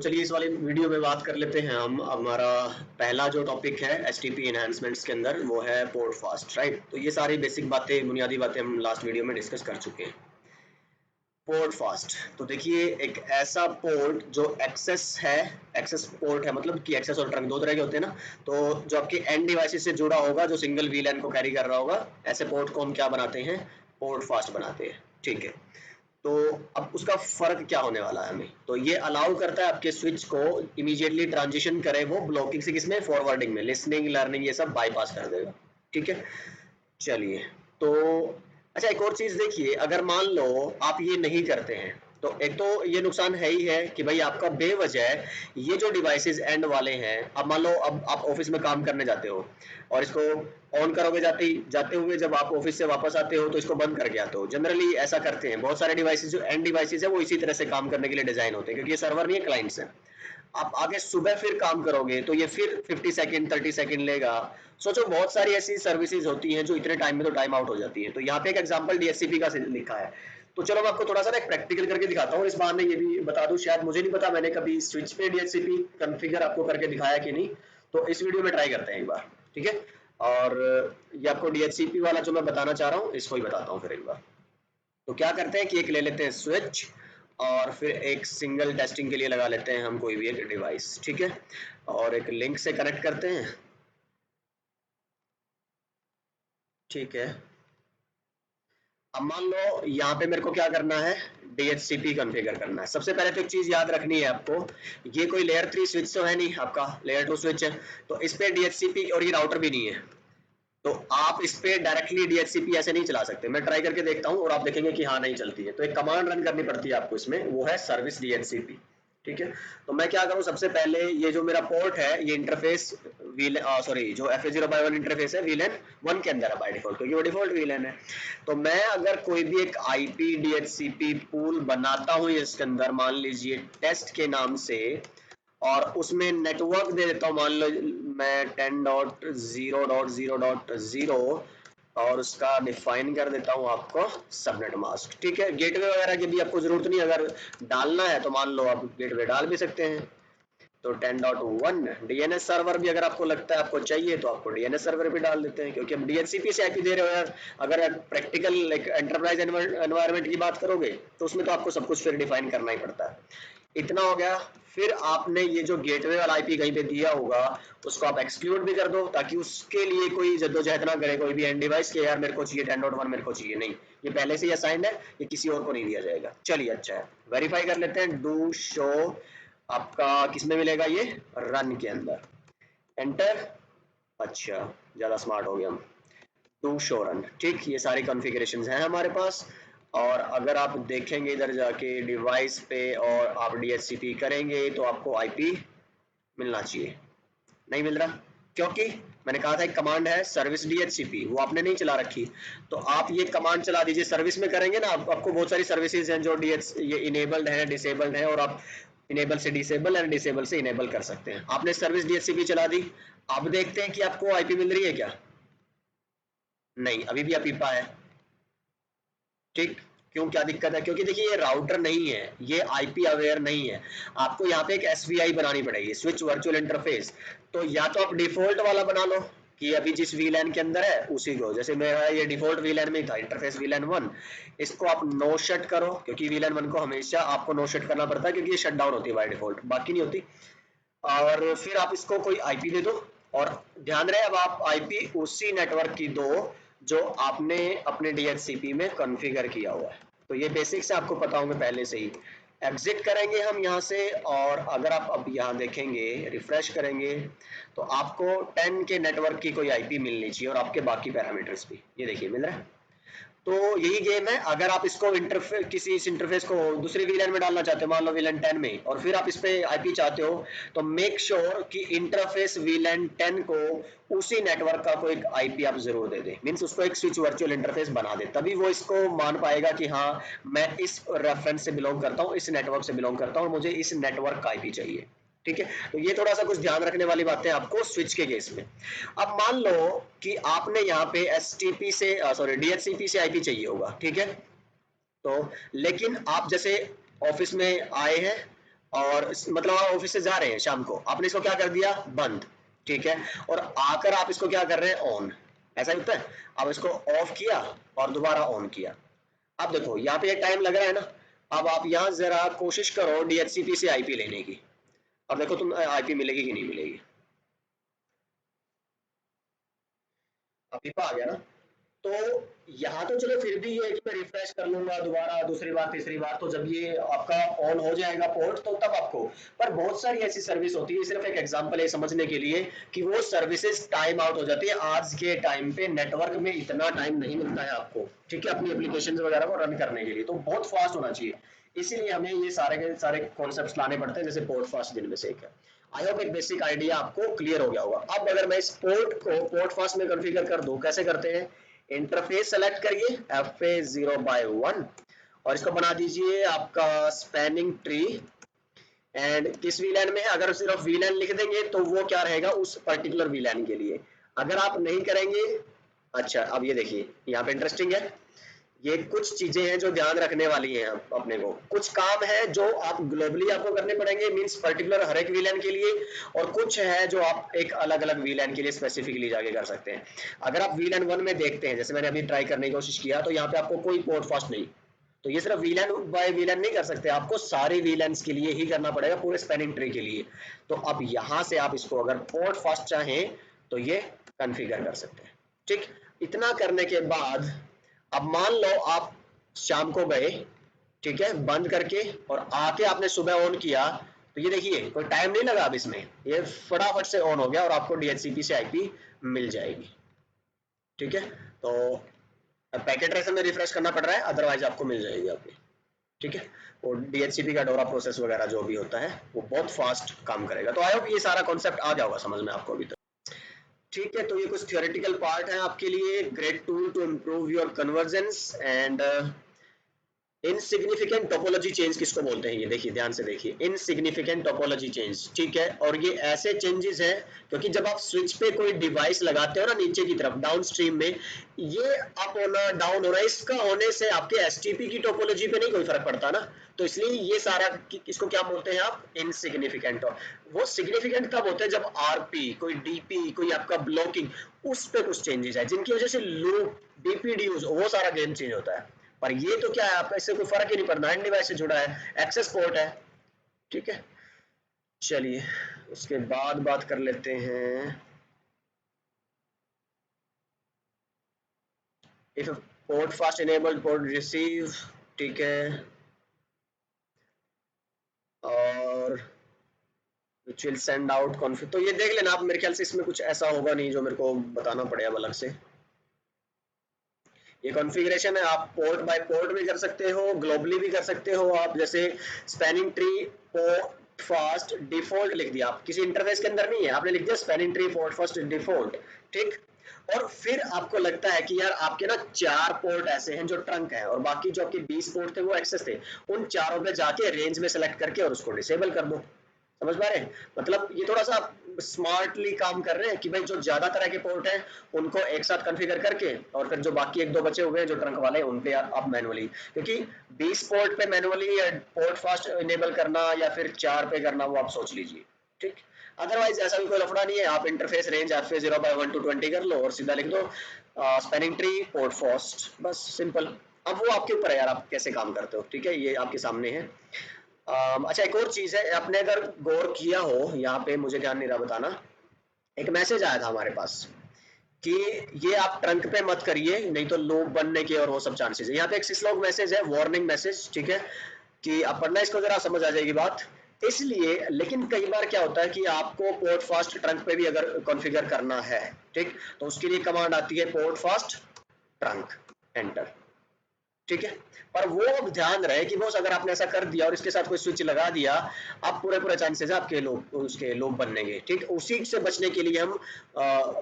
चलिए इस वाले वीडियो में बात कर लेते हैं हम। हमारा पहला जो टॉपिक है एचटीटीपी एनहांसमेंट्स के अंदर वो है पोर्ट फास्ट, राइट। तो ये सारी बेसिक बातें, बुनियादी बातें हम लास्ट वीडियो में डिस्कस कर चुके हैं। पोर्ट फास्ट, तो देखिए एक ऐसा पोर्ट जो एक्सेस है, एक्सेस पोर्ट है, मतलब कि एक्सेस और ट्रंक दो तरह के होते हैं ना। तो जो आपके एंड डिवाइसेस से जुड़ा होगा, जो सिंगल वीलैन को कैरी कर रहा होगा, ऐसे पोर्ट को हम क्या बनाते हैं, पोर्ट फास्ट बनाते हैं, ठीक है। तो अब उसका फर्क क्या होने वाला है हमें, तो ये अलाउ करता है आपके स्विच को इमीडिएटली ट्रांजिशन करे वो ब्लॉकिंग से किसमें, फॉरवर्डिंग में। लिसनिंग, लर्निंग ये सब बाईपास कर देगा, ठीक है। चलिए, तो अच्छा एक और चीज देखिए, अगर मान लो आप ये नहीं करते हैं तो एक तो ये नुकसान है ही है कि भाई आपका बेवजह ये जो डिवाइसेस एंड वाले हैं, अब मान लो अब आप ऑफिस में काम करने जाते हो और इसको ऑन करोगे, जाते हुए जब आप ऑफिस से वापस आते हो तो इसको बंद करके आते हो। जनरली ऐसा करते हैं बहुत सारे डिवाइसेस, जो एंड डिवाइसेस है वो इसी तरह से काम करने के लिए डिजाइन होते हैं, क्योंकि ये सर्वर नहीं है, क्लाइंट्स है। आप आगे सुबह फिर काम करोगे तो ये फिर 50 सेकंड 30 सेकंड लेगा। सोचो बहुत सारी ऐसी सर्विसेज होती हैं जो इतने टाइम में तो टाइम आउट हो जाती है। तो यहाँ पे एक एग्जांपल डीएचसीपी का लिखा है। तो चलो मैं आपको थोड़ा सा ना एक प्रैक्टिकल करके दिखाता हूँ। इस बहाने ये भी बता दूं, शायद मुझे नहीं पता मैंने कभी स्विच पे डीएचसीपी कॉन्फ़िगर आपको करके दिखाया कि नहीं। तो इस वीडियो में ट्राई करते हैं एक बार, ठीक है। और ये आपको डीएचसीपी वाला जो मैं बताना चाह रहा हूँ इसको ही बताता हूँ फिर एक बार। तो क्या करते हैं कि एक ले लेते हैं स्विच, और फिर एक सिंगल टेस्टिंग के लिए लगा लेते हैं हम कोई भी एक डिवाइस, ठीक है। और एक लिंक से कनेक्ट करते हैं, ठीक है। अब मान लो यहाँ पे मेरे को क्या करना है, DHCP कॉन्फ़िगर करना है। सबसे पहले तो एक चीज याद रखनी है आपको, ये कोई लेयर 3 स्विच तो है नहीं, आपका लेयर 2 स्विच है। तो इस पे DHCP और ये राउटर भी नहीं है, तो आप इस पे डायरेक्टली DHCP ऐसे नहीं चला सकते। मैं ट्राई करके देखता हूँ और आप देखेंगे कि हाँ नहीं चलती है। तो एक कमांड रन करनी पड़ती है आपको इसमें, वो है सर्विस DHCP, ठीक है। तो मैं क्या करूँ, सबसे पहले ये जो मेरा पोर्ट है ये इंटरफेस सॉरी जो FA0x1 इंटरफेस है VLAN 1 के अंदर है बाय डिफॉल्ट, क्योंकि वो डिफॉल्ट VLAN है। तो मैं अगर कोई भी एक IP DHCP पूल बनाता हूँ इसके अंदर, मान लीजिए टेस्ट के नाम से, और उसमें नेटवर्क दे देता हूँ, मान लो मैं 10.0.0.0 और उसका डिफाइन कर देता हूँ आपको सबनेट मास्क, ठीक है। गेटवे वगैरह की भी आपको जरूरत नहीं, अगर डालना है तो मान लो आप गेटवे डाल भी सकते हैं। तो 10.1 डीएनएस सर्वर भी अगर आपको लगता है आपको चाहिए तो आपको डीएनएस सर्वर भी डाल देते हैं, क्योंकि हम डीएचसीपी से आईपी दे रहे हो यार। अगर प्रैक्टिकल लाइक एंटरप्राइज एनवायरनमेंट की बात करोगे तो उसमें तो आपको सब कुछ फिर डिफाइन करना ही पड़ता है। इतना हो गया। फिर आपने ये जो गेटवे वाला आईपी कहीं पे दिया होगा उसको आप एक्सक्लूड भी कर दो, ताकि उसके लिए कोई जद्दोजहद ना करे कोई भी एंड डिवाइस के, यार मेरे को चाहिए 10.1 मेरे को चाहिए, नहीं, ये पहले से ही असाइंड है, ये किसी और को नहीं दिया जाएगा। चलिए अच्छा है, वेरीफाई कर लेते हैं। डू शो आपका किस में मिलेगा, ये रन के अंदर, एंटर। अच्छा, ज्यादा स्मार्ट हो गया हम। टू शो रन, ठीक, ये सारी कॉन्फ़िगरेशंस हैं हमारे पास। और अगर आप देखेंगे इधर जाके डिवाइस पे और आप DHCP करेंगे तो आपको IP मिलना चाहिए, नहीं मिल रहा, क्योंकि मैंने कहा था एक कमांड है सर्विस DHCP, वो आपने नहीं चला रखी। तो आप ये कमांड चला दीजिए। सर्विस में करेंगे ना आपको बहुत सारी सर्विसेज हैं जो ये इनेबल्ड है, डिसेबल्ड है, और आप इनेबल से डिसेबल और डिसेबल से इनेबल कर सकते हैं। आपने सर्विस DHCP चला दी, अब देखते हैं कि आपको IP मिल रही है क्या। नहीं, अभी भी अपीपा है, ठीक। क्यों, क्या दिक्कत है, क्योंकि देखिए ये राउटर नहीं है, ये IP अवेयर नहीं है। आपको यहाँ पे एक SVI बनानी पड़ेगी, स्विच वर्चुअल इंटरफेस। तो या तो आप डिफॉल्ट वाला बना लो कि अभी जिस VLAN के अंदर है उसी को, जैसे मेरा ये डिफॉल्ट VLAN में था इंटरफेस VLAN 1, इसको आप नो शट करो, क्योंकि VLAN 1 को हमेशा आपको नो शट करना पड़ता है, क्योंकि ये शट डाउन होती है बाय डिफॉल्ट, बाकी नहीं होती। और फिर आप इसको कोई IP दे दो, और ध्यान रहे अब आप IP उसी नेटवर्क की दो जो आपने अपने DHCP में कॉन्फ़िगर किया हुआ है। तो ये बेसिक्स आपको पता होंगे पहले से ही। एग्जिट करेंगे हम यहाँ से, और अगर आप अब यहाँ देखेंगे, रिफ्रेश करेंगे, तो आपको 10 के नेटवर्क की कोई IP मिलनी चाहिए, और आपके बाकी पैरामीटर्स भी, ये देखिए मिल रहा है। तो यही गेम है। अगर आप इसको इंटरफेस, किसी इस इंटरफेस को दूसरी VLAN में डालना चाहते हो, मान लो VLAN 10 में, और फिर आप इस पे IP चाहते हो, तो मेक श्योर कि इंटरफेस VLAN 10 को उसी नेटवर्क का कोई एक IP आप जरूर दे दे, मींस उसको एक स्विच वर्चुअल इंटरफेस बना दे, तभी वो इसको मान पाएगा कि हाँ मैं इस रेफरेंस से बिलोंग करता हूँ, इस नेटवर्क से बिलोंग करता हूँ, और मुझे इस नेटवर्क का IP चाहिए, ठीक है। तो ये थोड़ा सा कुछ ध्यान रखने वाली बातें आपको स्विच के केस में। अब मान लो कि आपने यहाँ पे STP से सॉरी DHCP से IP चाहिए होगा, ठीक है। तो लेकिन आप जैसे ऑफिस में आए हैं और मतलब आप ऑफिस से जा रहे हैं शाम को, आपने इसको क्या कर दिया, बंद, ठीक है, और आकर आप इसको क्या कर रहे हैं, ऑन, ऐसा ही होता है। अब इसको ऑफ किया और दोबारा ऑन किया। अब देखो यहाँ पे एक टाइम लग रहा है ना। अब आप यहाँ जरा कोशिश करो DHCP से आईपी लेने की। अब देखो तुम आईपी मिलेगी कि नहीं मिलेगी। अभी आ गया ना। तो यहाँ तो चलो फिर भी ये है कि मैं रिफ्रेश कर लूंगा दोबारा, दूसरी बार तीसरी बार, तो जब ये आपका ऑन हो जाएगा पोर्ट तो तब आपको। पर बहुत सारी ऐसी सर्विस होती है, सिर्फ एक एग्जांपल है समझने के लिए कि वो सर्विसेज टाइम आउट हो जाती है। आज के टाइम पे नेटवर्क में इतना टाइम नहीं मिलता है आपको, ठीक है, अपनी एप्लीकेशन वगैरह को रन करने के लिए, तो बहुत फास्ट होना चाहिए। इसीलिए हमें ये सारे के सारे कॉन्सेप्ट लाने पड़ते हैं, जैसे पोर्ट फास्ट जिनमें से एक है। आई होप एक बेसिक आइडिया आपको क्लियर हो गया होगा। अब अगर मैं इस पोर्ट को पोर्ट फास्ट में कॉन्फ़िगर कर दूं, कैसे करते हैं, इंटरफेस सेलेक्ट करिए FA0/1 और इसको बना दीजिए आपका स्पैनिंग ट्री। एंड किस वीलैन में है, अगर सिर्फ वीलैन लिख देंगे तो वो क्या रहेगा उस पर्टिकुलर वीलैन के लिए। अगर आप नहीं करेंगे, अच्छा अब ये देखिए यहाँ पे इंटरेस्टिंग है, ये कुछ चीजें हैं जो ध्यान रखने वाली हैं। अपने को कुछ काम है जो आप ग्लोबली आपको करने पड़ेंगे, मींस पर्टिकुलर हर एक वीलैन के लिए, और कुछ है जो आप एक अलग अलग वीलैन के लिए स्पेसिफिकली जाके कर सकते हैं। अगर आप वीलैन 1 में देखते हैं, जैसे मैंने अभी ट्राई करने की कोशिश किया, तो यहाँ पे आपको कोई पोर्ट फास्ट नहीं, तो ये सिर्फ वीलैन बाय वीलैन नहीं कर सकते, आपको सारे वीलैंस के लिए ही करना पड़ेगा, पूरे स्पैनिंग ट्री के लिए। तो अब यहाँ से आप इसको अगर पोर्ट फास्ट चाहें तो ये कॉन्फ़िगर कर सकते हैं, ठीक। इतना करने के बाद अब मान लो आप शाम को गए, ठीक है, बंद करके, और आके आपने सुबह ऑन किया, तो ये देखिए कोई टाइम नहीं लगा अब इसमें, ये फटाफट से ऑन हो गया और आपको DHCP से आईपी मिल जाएगी, ठीक है। तो पैकेट ट्रेसर में रिफ्रेश करना पड़ रहा है, अदरवाइज आपको मिल जाएगी आपकी, ठीक है। और DHCP का डोरा प्रोसेस वगैरह जो भी होता है वो बहुत फास्ट काम करेगा। तो आई होप ये सारा कॉन्सेप्ट आ गया होगा समझ में आपको अभी तक, ठीक है। तो ये कुछ थियोरेटिकल पार्ट है आपके लिए, great tool to improve your convergence and insignificant topology change किसको बोलते हैं, ये देखिए ध्यान से देखिए, इनसिग्निफिकेंट टोपोलॉजी चेंज, ठीक है। और ये ऐसे चेंजेस हैं क्योंकि जब आप स्विच पे कोई डिवाइस लगाते हो ना नीचे की तरफ डाउन स्ट्रीम में, ये अप होना डाउन होना, इसका होने से आपके एसटीपी की टोपोलॉजी पे नहीं कोई फर्क पड़ता ना। तो इसलिए ये सारा इसको क्या बोलते हैं आप, इनसिग्निफिकेंट। वो सिग्निफिकेंट तब होते हैं जब आरपी, कोई डीपी, कोई आपका ब्लॉकिंग, उस पे कुछ चेंजेस है जिनकी वजह से लूप डीपीडीयूज वो सारा गेम चेंज होता है। पर ये तो क्या है, आपका इससे कोई फर्क ही नहीं पड़ता, एंड डिवाइस से जुड़ा है, एक्सेस पोर्ट है, ठीक है। चलिए उसके बाद बात कर लेते हैं, if port fast enabled port receive, ठीक है, और which will send out config. तो ये देख लेना आप, मेरे ख्याल से इसमें कुछ ऐसा होगा नहीं जो मेरे को बताना पड़ेगा अलग से। ये कॉन्फ़िगरेशन है, आप पोर्ट बाय पोर्ट भी कर सकते हो, ग्लोबली भी कर सकते हो आप, जैसे spanning tree port fast default लिख दिया, आप किसी इंटरफेस के अंदर नहीं है, आपने लिख दिया spanning tree port fast default, ठीक। और फिर आपको लगता है कि यार आपके ना 4 पोर्ट ऐसे हैं जो ट्रंक है, और बाकी जो आपके 20 पोर्ट थे वो एक्सेस थे, उन चारों पे जाके रेंज में सेलेक्ट करके और उसको डिसेबल कर दो। समझ पा रहे हैं, मतलब ये थोड़ा सा स्मार्टली काम कर रहे हैं कि भाई जो ज्यादा तरह के पोर्ट हैं उनको एक साथ कॉन्फ़िगर करके, और फिर जो बाकी एक दो बचे हुए हैं जो ट्रंक वाले, उन पे आप मैनुअली, क्योंकि 20 पोर्ट पे मैनुअली पोर्ट फास्ट इनेबल करना या फिर 4 पे करना वो आप सोच लीजिए, ठीक। अदरवाइज ऐसा भी कोई लफड़ा नहीं है, आप इंटरफेस रेंज FA0/1 to 20 कर लो और सीधा लिख दो स्पैनिंग ट्री पोर्ट फास्ट, बस सिंपल। अब वो आपके ऊपर है यार, आप कैसे काम करते हो, ठीक है, ये आपके सामने है। अच्छा एक और चीज है, आपने अगर गौर किया हो, यहाँ पे मुझे ध्यान नहीं रहा बताना, एक मैसेज आया था हमारे पास कि ये आप ट्रंक पे मत करिए नहीं तो लूप बनने के और वो सब चांसेस है। यहाँ पे एक सिसलॉग मैसेज है, वार्निंग मैसेज, ठीक है, कि आप पढ़ना इसको जरा समझ आ जाएगी बात, इसलिए। लेकिन कई बार क्या होता है कि आपको पोर्ट फास्ट ट्रंक पे भी अगर कॉन्फ़िगर करना है, ठीक, तो उसके लिए कमांड आती है पोर्ट फास्ट ट्रंक, एंटर, ठीक है। पर वो अब ध्यान रहे कि बॉस अगर आपने ऐसा कर दिया और इसके साथ कोई स्विच लगा दिया, आप पूरे पूरे चांसेस है आपके लोग उसके लोग बनने के, ठीक। उसी से बचने के लिए हम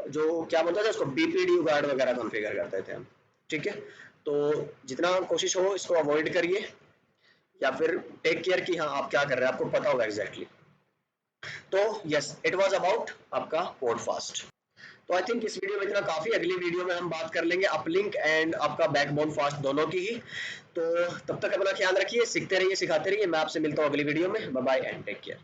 जो क्या बोलते थे उसको बीपीडी गार्ड वगैरह कॉन्फ़िगर करते थे हम, ठीक है। तो जितना कोशिश हो इसको अवॉइड करिए, या फिर टेक केयर कि हाँ आप क्या कर रहे हैं आपको पता होगा एग्जैक्टली। तो यस इट वाज अबाउट आपका पोर्ट फास्ट। तो आई थिंक इस वीडियो में इतना काफी, अगली वीडियो में हम बात कर लेंगे अपलिंक एंड आपका बैकबोन फास्ट दोनों की ही। तो तब तक अपना ख्याल रखिए, सीखते रहिए, सिखाते रहिए। मैं आपसे मिलता हूँ अगली वीडियो में। Bye bye and take care.